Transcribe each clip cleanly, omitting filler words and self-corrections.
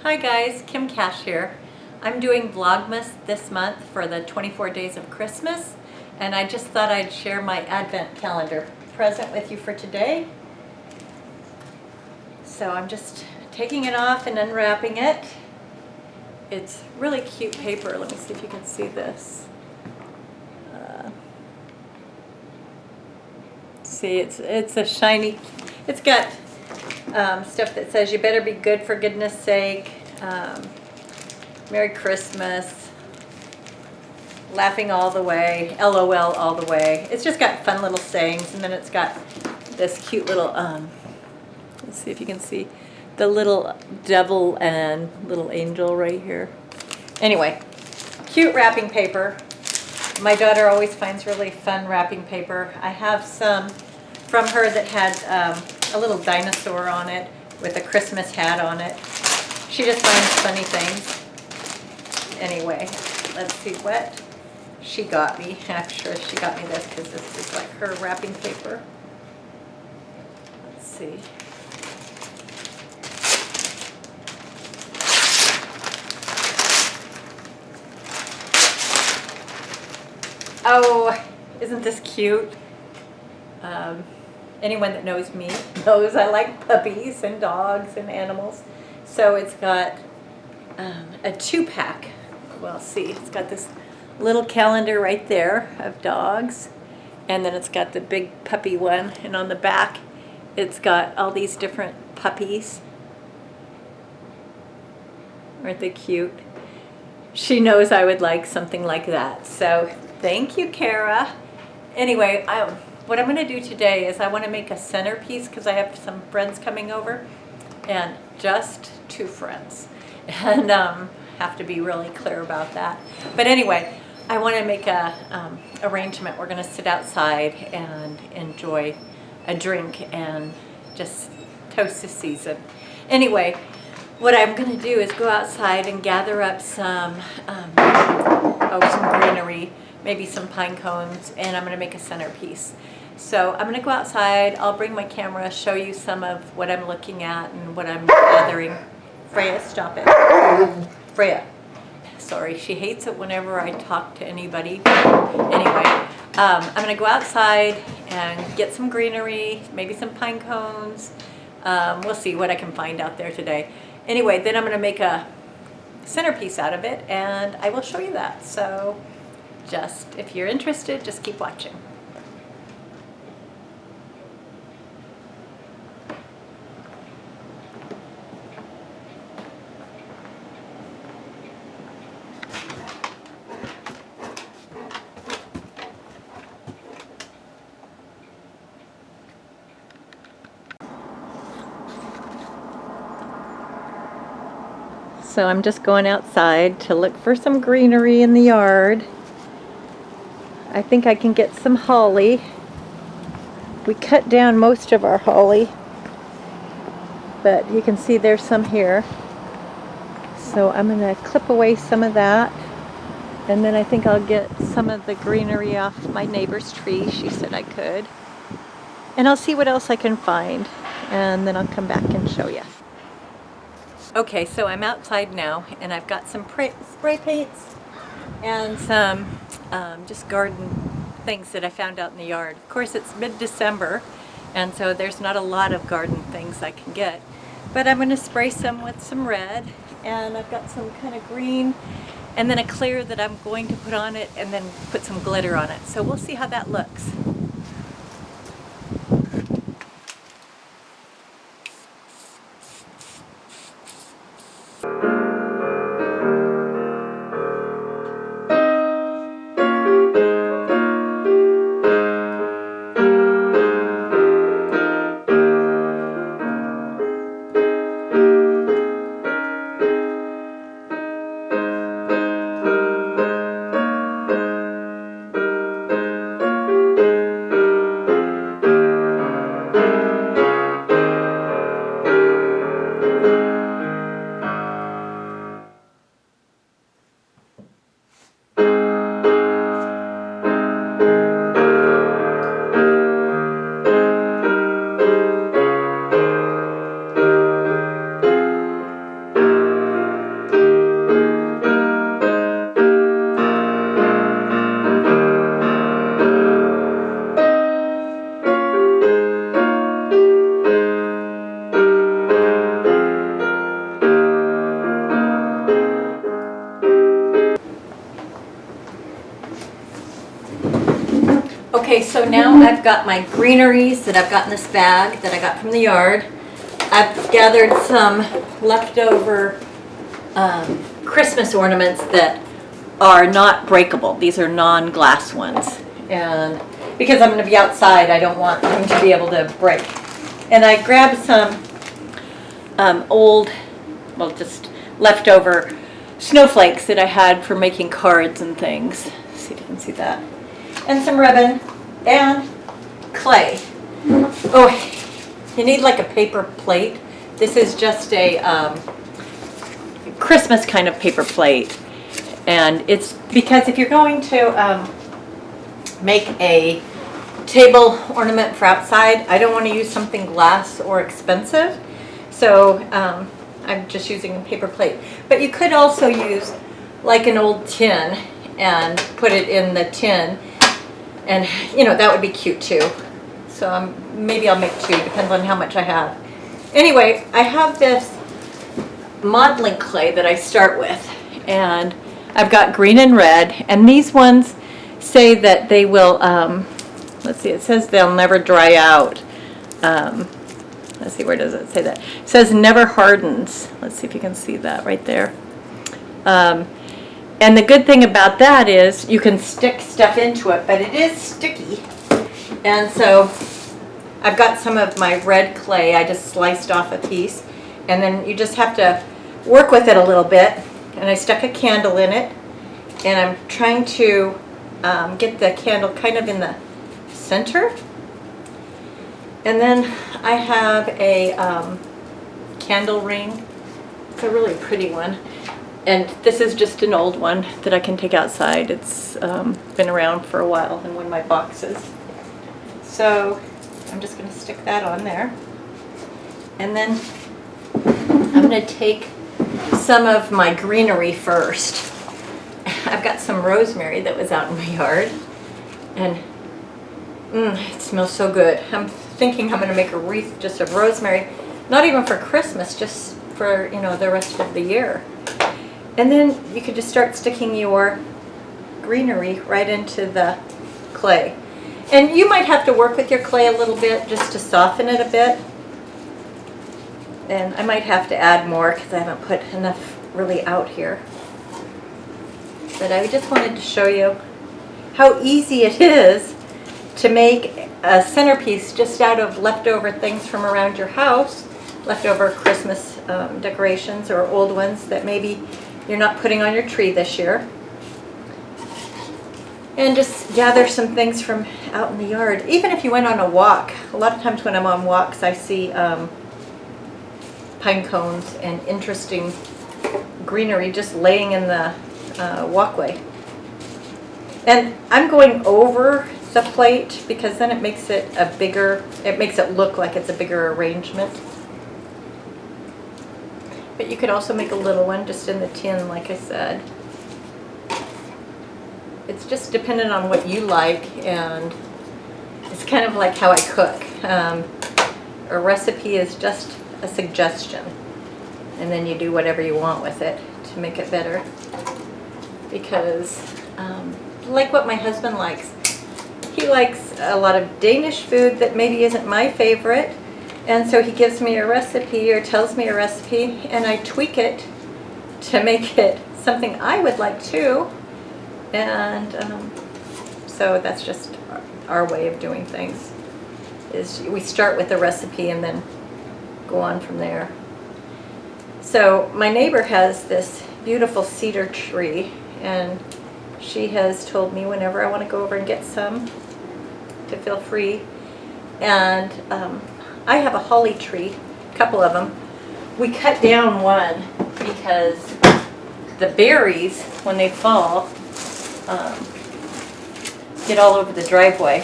Hi guys, Kim Cash here. I'm doing Vlogmas this month for the 24 days of Christmas, and I just thought I'd share my Advent calendar present with you for today. So I'm just taking it off and unwrapping it. It's really cute paper. Let me see if you can see this. See, it's a shiny, it's got stuff that says you better be good for goodness sake, Merry Christmas, laughing all the way, LOL all the way. It's just got fun little sayings, and then it's got this cute little, let's see if you can see, the little devil and little angel right here. Anyway, cute wrapping paper. My daughter always finds really fun wrapping paper. I have some from her that had a little dinosaur on it with a Christmas hat on it. She just finds funny things. Anyway, let's see what she got me. I'm sure she got me this because this is like her wrapping paper. Let's see. Oh, isn't this cute? Anyone that knows me knows I like puppies and dogs and animals. So it's got a 2-pack. Well, see, it's got this little calendar right there of dogs, and then it's got the big puppy one, and on the back it's got all these different puppies. Aren't they cute? She knows I would like something like that, so thank you, Kara. Anyway, what I'm going to do today is I want to make a centerpiece because I have some friends coming over, and just 2 friends, and have to be really clear about that. But anyway, I want to make a arrangement. We're going to sit outside and enjoy a drink and just toast the season. Anyway, what I'm going to do is go outside and gather up some greenery, maybe some pine cones, and I'm going to make a centerpiece. So I'm going to go outside, I'll bring my camera, show you some of what I'm looking at and what I'm gathering. Freya, stop it. Freya. Sorry, she hates it whenever I talk to anybody. Anyway, I'm going to go outside and get some greenery, maybe some pine cones. We'll see what I can find out there today. Anyway, then I'm going to make a centerpiece out of it, and I will show you that. So just, if you're interested, just keep watching. So I'm just going outside to look for some greenery in the yard. I think I can get some holly. We cut down most of our holly, but you can see there's some here. So I'm going to clip away some of that, and then I think I'll get some of the greenery off my neighbor's tree. She said I could. And I'll see what else I can find, and then I'll come back and show you. Okay, so I'm outside now, and I've got some spray paints and some just garden things that I found out in the yard. Of course, it's mid-December, and so there's not a lot of garden things I can get. But I'm going to spray some with some red, and I've got some kind of green, and then a clear that I'm going to put on it, and then put some glitter on it. So we'll see how that looks. Okay, so now I've got my greeneries that I've got in this bag that I got from the yard. I've gathered some leftover Christmas ornaments that are not breakable. These are non-glass ones. And because I'm going to be outside, I don't want them to be able to break. And I grabbed some old, well, just leftover snowflakes that I had for making cards and things. Let's see if you can see that. And some ribbon and clay. Oh, you need like a paper plate. This is just a Christmas kind of paper plate. And it's because if you're going to make a table ornament for outside, I don't want to use something glass or expensive. So I'm just using a paper plate. But you could also use like an old tin and put it in the tin. And, you know, that would be cute too. So maybe I'll make two, depends on how much I have. Anyway, I have this modeling clay that I start with. And I've got green and red. And these ones say that they will, let's see, it says they'll never dry out. Let's see, where does it say that? It says never hardens. Let's see if you can see that right there. And the good thing about that is you can stick stuff into it, but it is sticky. And so I've got some of my red clay. I just sliced off a piece. And then you just have to work with it a little bit. And I stuck a candle in it. And I'm trying to get the candle kind of in the center. And then I have a candle ring. It's a really pretty one. And this is just an old one that I can take outside. It's been around for a while in one of my boxes. So I'm just going to stick that on there. And then I'm going to take some of my greenery first. I've got some rosemary that was out in my yard. And it smells so good. I'm thinking I'm going to make a wreath just of rosemary. Not even for Christmas, just for, you know, the rest of the year. And then you could just start sticking your greenery right into the clay. And you might have to work with your clay a little bit just to soften it a bit. And I might have to add more because I haven't put enough really out here. But I just wanted to show you how easy it is to make a centerpiece just out of leftover things from around your house, leftover Christmas decorations or old ones that maybe you're not putting on your tree this year. And just gather some things from out in the yard. Even if you went on a walk, a lot of times when I'm on walks I see pine cones and interesting greenery just laying in the walkway. And I'm going over the plate because then it makes it it makes it look like it's a bigger arrangement. But you could also make a little one just in the tin, like I said. It's just dependent on what you like, and it's kind of like how I cook. A recipe is just a suggestion, and then you do whatever you want with it to make it better. Because, like what my husband likes, he likes a lot of Danish food that maybe isn't my favorite. And so he gives me a recipe or tells me a recipe, and I tweak it to make it something I would like too. And so that's just our way of doing things. Is we start with the recipe and then go on from there. So my neighbor has this beautiful cedar tree, and she has told me whenever I want to go over and get some to feel free. And I have a holly tree, a couple of them. We cut down one because the berries, when they fall, get all over the driveway,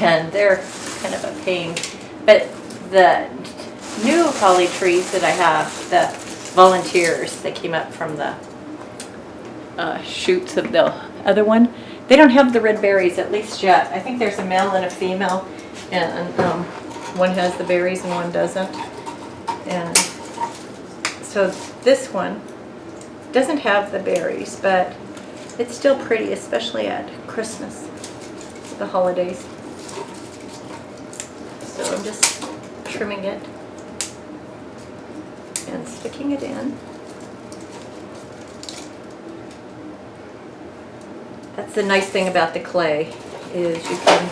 and they're kind of a pain. But the new holly trees that I have, the volunteers that came up from the shoots of the other one, they don't have the red berries, at least yet. I think there's a male and a female, and one has the berries and one doesn't. And so this one doesn't have the berries, but it's still pretty, especially at Christmas. the holidays. So I'm just trimming it and sticking it in. That's the nice thing about the clay, is you can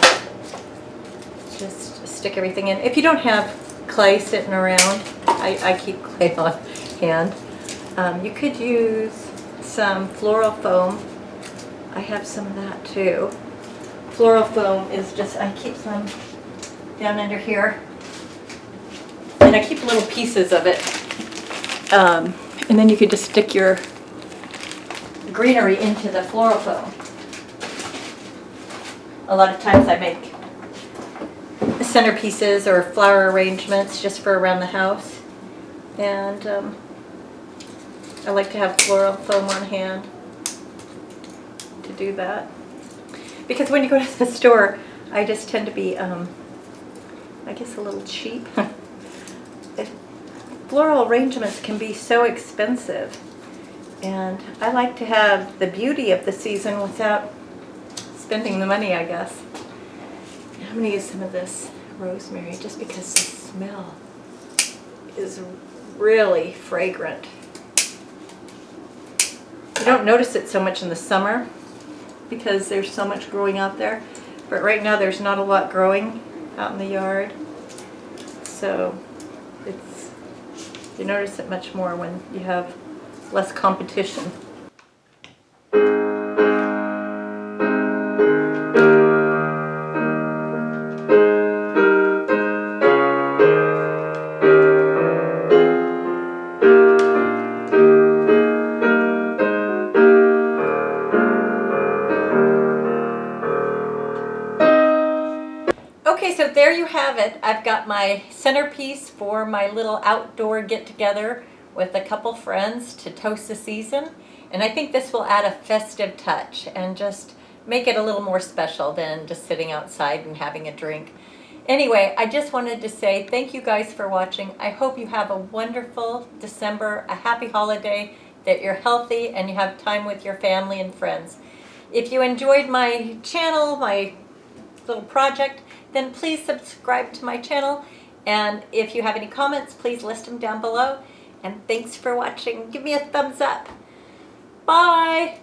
just stick everything in. If you don't have clay sitting around, I keep clay on hand. You could use some floral foam. I have some of that too. Floral foam is just, I keep some down under here. And I keep little pieces of it. And then you could just stick your greenery into the floral foam. A lot of times I make centerpieces or flower arrangements just for around the house. And I like to have floral foam on hand to do that. Because when you go to the store, I just tend to be, I guess, a little cheap. Floral arrangements can be so expensive. And I like to have the beauty of the season without spending the money, I guess. I'm going to use some of this rosemary just because the smell is really fragrant. You don't notice it so much in the summer because there's so much growing out there, but right now there's not a lot growing out in the yard, so you notice it much more when you have less competition. Okay, so there you have it. I've got my centerpiece for my little outdoor get-together with a couple friends to toast the season. And I think this will add a festive touch and just make it a little more special than just sitting outside and having a drink. Anyway, I just wanted to say thank you guys for watching. I hope you have a wonderful December, a happy holiday, that you're healthy and you have time with your family and friends. If you enjoyed my channel, my little project, then please subscribe to my channel. And if you have any comments, please list them down below. And thanks for watching. Give me a thumbs up. Bye!